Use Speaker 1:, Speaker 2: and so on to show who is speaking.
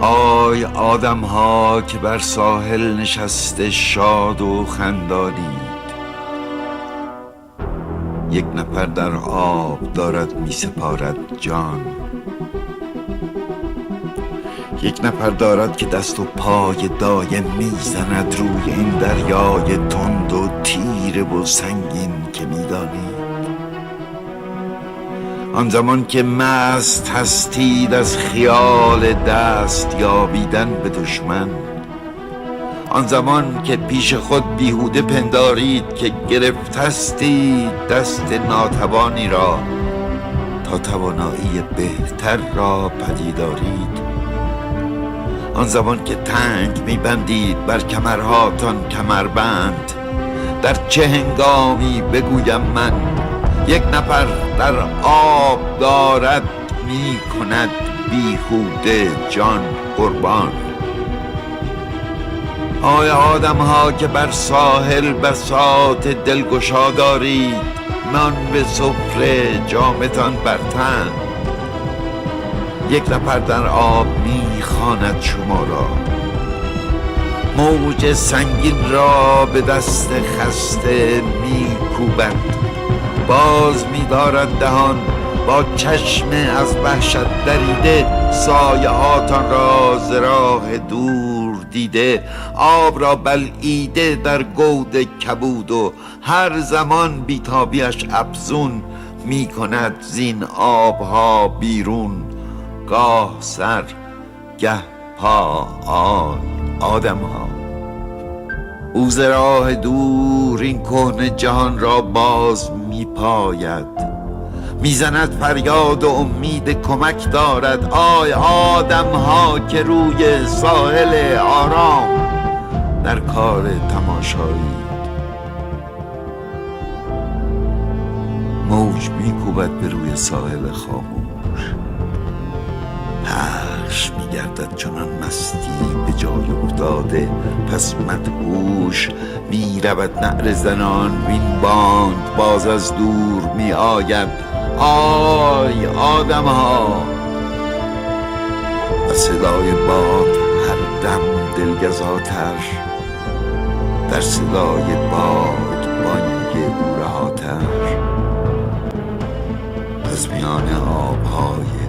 Speaker 1: آی آدم ها که بر ساحل نشسته شاد و خندانید، یک نفر در آب دارد می سپارد جان. یک نفر دارد که دست و پای دایم میزند روی این دریای تند و تیره و سنگین که میدانید. آن زمان که مست هستید از خیال دست یابیدن به دشمن، آن زمان که پیش خود بیهوده پندارید که گرفتستید دست ناتوانی را تا توانایی بهتر را پدیدارید، آن زمان که تنگ میبندید بر کمرهاتان کمربند، در چه هنگامی بگویم من یک نفر در آب دارد میکند بیهوده جان قربان. آیا آدم ها که بر ساحل بساط دلگشا دارید، نان به سفره جامتان بر تن، یک نفر در آب میخواند شما را، موج سنگین را به دست خسته میکوبد، باز می‌دارد دهان با چشم از وحشت دریده، سایه هاتان را ز راه دور دیده، آب را بلعیده در گود کبود و هر زمان بیتابیش افزون می‌کند زین آبها بیرون، گاه سر گه پا. آدم ها او ز راه دور این کهنه جهان را باز میپاید، میزند فریاد و امید کمک دارد. آی آدم ها که روی ساحل آرام در کار تماشایید، موج میکوبد به روی ساحل خاموش، پخش میگردد چنان مستی به جای افتاده، پس مدهوش میرود نعره زنان وین باند باز از دور می آید. آی آدم ها و صدای باد هر دم دلگزاتر، در صدای باد بانگ او رهاتر، از میان آبهای